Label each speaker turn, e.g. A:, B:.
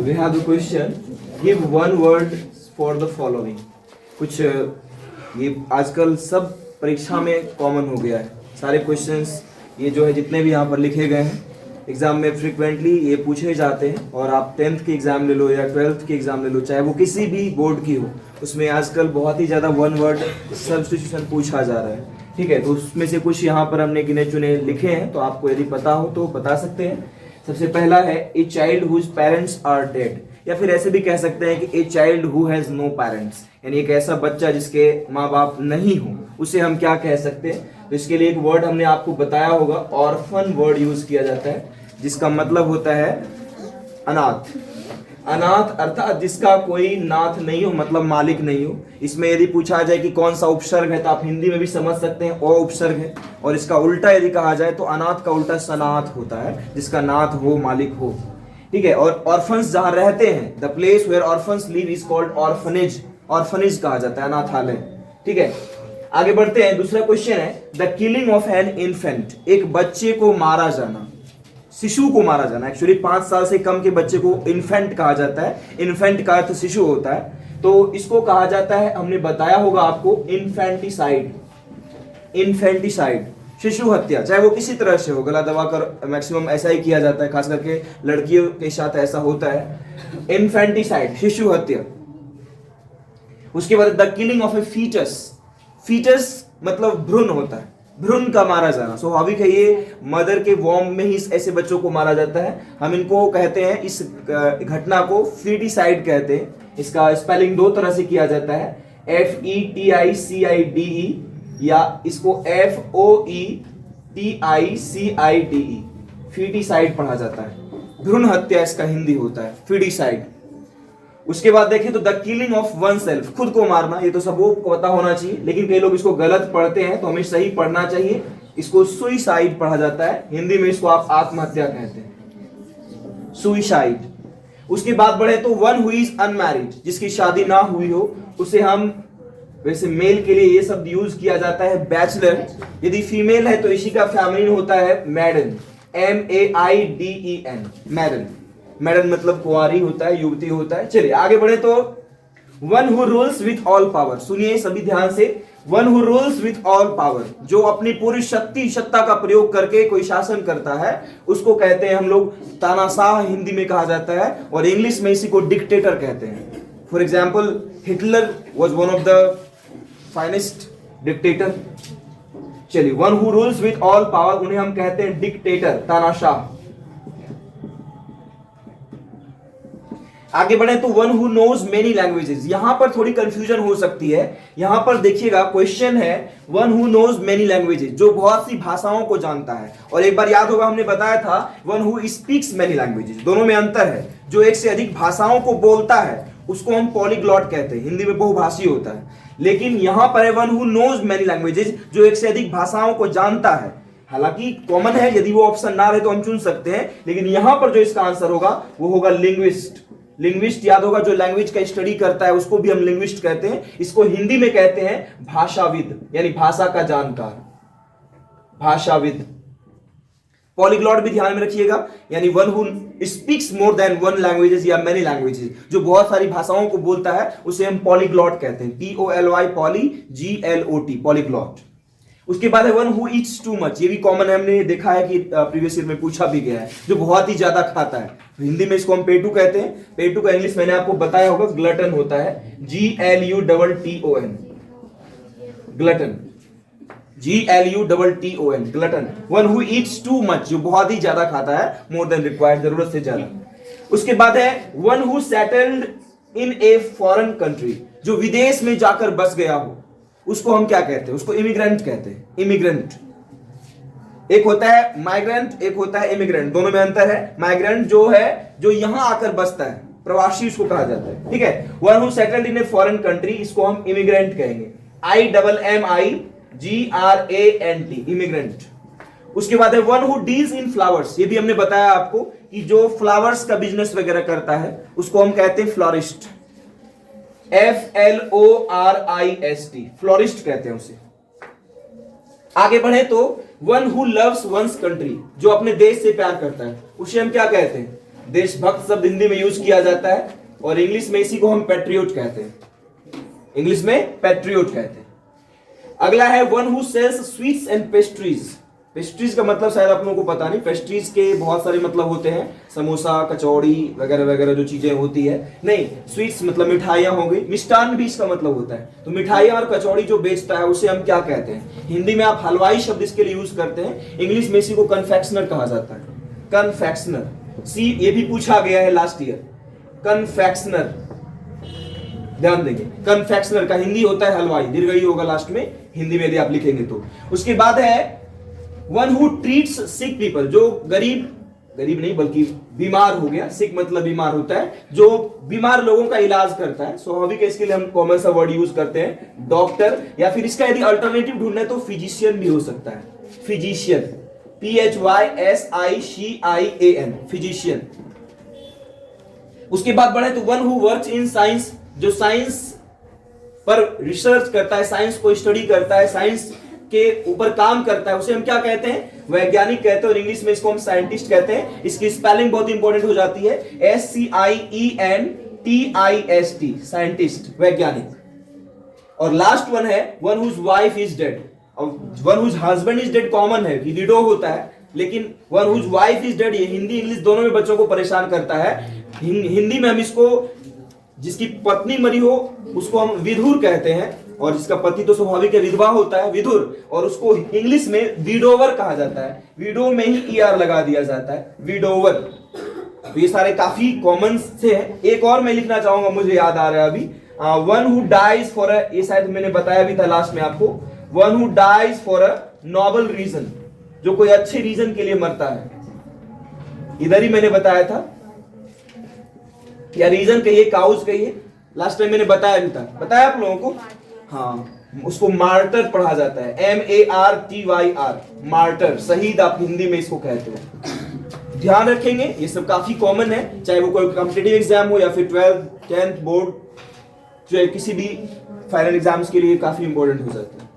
A: We have the question. Give one word for the following. कुछ ये आजकल सब परीक्षा में कॉमन हो गया है, सारे क्वेश्चंस ये जो है जितने भी यहाँ पर लिखे गए हैं एग्जाम में फ्रिक्वेंटली ये पूछे जाते हैं। और आप 10th की एग्जाम ले लो या 12th की एग्जाम ले लो, चाहे वो किसी भी बोर्ड की हो, उसमें आजकल बहुत ही ज़्यादा वन वर्ड सब्स्टिट्यूशन पूछा जा रहा है। ठीक है, तो उसमें से कुछ यहाँ पर हमने गिने चुने लिखे हैं, तो आपको यदि पता हो तो बता सकते हैं। सबसे पहला है a child whose parents are dead, या फिर ऐसे भी कह सकते हैं कि a child who has no parents, यानी एक ऐसा बच्चा जिसके माँ बाप नहीं हो, उसे हम क्या कह सकते हैं। तो इसके लिए एक वर्ड हमने आपको बताया होगा, ऑर्फन वर्ड यूज किया जाता है, जिसका मतलब होता है अनाथ। अनाथ अर्थात जिसका कोई नाथ नहीं हो, मतलब मालिक नहीं हो। इसमें यदि पूछा जाए कि कौन सा उपसर्ग है, तो आप हिंदी में भी समझ सकते हैं, ओ उपसर्ग है। और इसका उल्टा यदि कहा जाए तो अनाथ का उल्टा सनाथ होता है, जिसका नाथ हो, मालिक हो। ठीक है, और ऑर्फन्स जहां रहते हैं, the place where orphans live is called orphanage, orphanage कहा जाता है, अनाथालय। ठीक है, आगे बढ़ते हैं। दूसरा क्वेश्चन है the killing of an infant, एक बच्चे को मारा जाना, शिशु को मारा जाना। एक्चुअली 5 साल से कम के बच्चे को इन्फेंट कहा जाता है, इन्फेंट का अर्थ शिशु होता है, तो इसको कहा जाता है, हमने बताया होगा आपको, इन्फेंटिसाइड। इन्फेंटिसाइड, शिशु हत्या, चाहे वो किसी तरह से हो, गला दबाकर, मैक्सिमम ऐसा ही किया जाता है, खास करके लड़कियों के साथ ऐसा होता है। इन्फेंटिसाइड, शिशु हत्या। उसके बाद the killing of a foetus, foetus मतलब भ्रूण होता है, भ्रूण का मारा जाना। स्वाभाविक है, ये मदर के वॉर्म में ही ऐसे बच्चों को मारा जाता है। हम इनको कहते हैं, इस घटना को फीटिसाइड कहते हैं। इसका स्पेलिंग 2 तरह से किया जाता है, FETICIDE या इसको FOETICIDE, फीटिसाइड पढ़ा जाता है। भ्रूण हत्या इसका हिंदी होता है, फीटिसाइड। उसके बाद देखें तो the killing of one self, खुद को मारना, ये तो सबको पता होना चाहिए, लेकिन कई लोग इसको गलत पढ़ते हैं, तो हमें सही पढ़ना चाहिए। इसको सुइसाइड पढ़ा जाता है, हिंदी में इसको आप आत्महत्या कहते हैं, सुइसाइड। उसके बाद बढ़े तो वन हु इज अनमैरिड, जिसकी शादी ना हुई हो, उसे हम, वैसे मेल के लिए ये शब्द यूज किया जाता है बैचलर, यदि फीमेल है तो इसी का फेमिनिन होता है मैडन, MAIDEN, मैडन। मैडन मतलब कुंवारी होता है, युवती होता है। चलिए आगे बढ़े तो one who rules with all power, सुनिए सभी ध्यान से, one who rules with all power, जो अपनी पूरी शक्ति सत्ता का प्रयोग करके कोई शासन करता है, उसको कहते हैं हम लोग तानाशाह, हिंदी में कहा जाता है, और इंग्लिश में इसी को डिक्टेटर कहते हैं। For example Hitler was one of the finest dictator. चलिए, one who rules with all power, उन्हें हम कहते हैं डिक्टेटर, तानाशाह। आगे बढ़े तो one who knows many languages, यहां पर थोड़ी कंफ्यूजन हो सकती है। यहां पर देखिएगा क्वेश्चन है one who knows many languages, जो बहुत सी भाषाओं को जानता है। और एक बार याद होगा हमने बताया था one who speaks many languages, दोनों में अंतर है। जो एक से अधिक भाषाओं को बोलता है उसको हम पॉलीग्लॉट कहते हैं, हिंदी में बहुभाषी होता है। लेकिन यहां पर है one who knows many languages, जो एक से अधिक भाषाओं को जानता है। हालांकि कॉमन है, यदि वो ऑप्शन ना रहे तो हम चुन सकते हैं, लेकिन यहां पर जो इसका आंसर होगा वो होगा लिंग्विस्ट। लिंग्विस्ट याद होगा, जो लैंग्वेज का स्टडी करता है उसको भी हम लिंग्विस्ट कहते हैं। इसको हिंदी में कहते हैं भाषाविद, यानी भाषा का जानकार, भाषाविद। पॉलीग्लॉट भी ध्यान में रखिएगा, यानी one who speaks more than one languages या मेनी लैंग्वेजेस, जो बहुत सारी भाषाओं को बोलता है उसे हम पॉलीग्लॉट कहते हैं, POLY, पॉली, GLOT, पॉलीग्लॉट। उसके बाद है one who Yeats too much, ये भी कॉमन है, हमने देखा है कि प्रीवियस ईयर में पूछा भी गया है, जो बहुत ही ज्यादा खाता है। हिंदी में इसको हम पेटू कहते हैं। पेटू का इंग्लिश मैंने आपको बताया होगा, ग्लटन होता है, GLUTTON, glutton, GLUTTON, glutton. One who Yeats too much, जो बहुत ही ज्यादा खाता है, मोर देन रिक्वायर्ड, जरूरत से ज्यादा। उसके बाद है one who settled in a foreign country, जो विदेश में जाकर बस गया हो, उसको हम क्या कहते हैं, उसको इमिग्रेंट कहते हैं, इमिग्रेंट। एक होता है माइग्रेंट, एक होता है इमिग्रेंट, दोनों में अंतर है। माइग्रेंट जो है, जो यहां आकर बसता है, प्रवासी उसको कहा जाता है। ठीक है, one who settled in a foreign country, इसको हम इमिग्रेंट कहेंगे, IMMIGRANT, इमिग्रेंट। उसके बाद है one who deals in flowers, ये भी हमने बताया आपको कि जो फ्लावर्स का बिजनेस वगैरह करता है उसको हम कहते हैं फ्लोरिस्ट, FLORIST, फ्लोरिस्ट कहते हैं उसे। आगे बढ़े तो one who loves one's country, जो अपने देश से प्यार करता है, उसे हम क्या कहते हैं, देशभक्त शब्द हिंदी में यूज किया जाता है और इंग्लिश में इसी को हम पैट्रियोट कहते हैं, इंग्लिश में पैट्रियोट कहते हैं। अगला है one who sells sweets and pastries. Pastries का मतलब शायद आप लोगों को पता नहीं, पेस्ट्रीज के बहुत सारे मतलब होते हैं, समोसा, कचौड़ी वगैरह वगैरह जो चीजें होती है। नहीं, स्वीट्स मतलब मिठाइयां हो गई, मिष्टान भी इसका मतलब होता है। तो मिठाइयां और कचौड़ी जो बेचता है उसे हम क्या कहते हैं? हिंदी में आप हलवाई शब्द इसके लिए यूज करते हैं, इंग्लिश में इसी को कन्फेक्शनर कहा जाता है। कन्फेक्शनर, सी ये भी पूछा गया है लास्ट ईयर, कन्फेक्शनर, ध्यान देंगे। कन्फेक्शनर का हिंदी होता है हलवाई, दीर्घई होगा लास्ट में हिंदी में यदि आप लिखेंगे तो। उसके बाद है one who treats sick people, जो गरीब नहीं बल्कि बीमार हो गया, सिक मतलब बीमार होता है, जो बीमार लोगों का इलाज करता है। स्वाभाविक है, इसके लिए हम कॉमन सा वर्ड यूज करते हैं डॉक्टर, या फिर इसका यदि अल्टरनेटिव ढूंढना है तो फिजिशियन भी हो सकता है। Physician, PHYSICIAN, physician. उसके बाद बढ़े तो one who works in science, जो साइंस पर रिसर्च करता है, साइंस को स्टडी करता है, साइंस के ऊपर काम करता है, उसे हम क्या कहते हैं? वैज्ञानिक कहते हैं, और इंग्लिश में इसको हम साइंटिस्ट कहते हैं। इसकी स्पेलिंग बहुत इंपॉर्टेंट हो जाती है, SCIENTIST, साइंटिस्ट, वैज्ञानिक। और लास्ट वन है one whose wife is dead. अब one whose husband is dead common है कि विडो होता है, लेकिन one whose wife is dead ये हिंदी इंग्लिश दोनों में बच्चों को परेशान करता है। हिंदी में हम इसको, जिसकी पत्नी मरी हो उसको हम विधुर कहते हैं, और जिसका पति तो स्वाभाविक है विधवा होता है, विधुर, और उसको इंग्लिश में विडोवर कहा जाता है। विडो में ही ER लगा दिया जाता है, विडोवर। तो ये सारे काफी कॉमन से हैं। एक और मैं लिखना चाहूंगा, मुझे याद आ रहा है अभी, one who dies for a, ये शायद मैंने बताया भी था लास्ट में आपको, one who dies for a noble reason, जो कोई अच्छे रीजन के लिए मरता है। इधर ही मैंने बताया था, या रीजन कहिए, काउज कहिए, लास्ट टाइम मैंने बताया भी था, बताया आप लोगों को। हाँ, उसको मार्टर पढ़ा जाता है, MARTYR, मार्टर, शहीद आप हिंदी में इसको कहते हो। ध्यान रखेंगे, ये सब काफी कॉमन है, चाहे वो कोई कॉम्पिटिटिव एग्जाम हो या फिर 12th 10th बोर्ड, जो किसी भी फाइनल एग्जाम्स के लिए काफी इंपॉर्टेंट हो जाता है।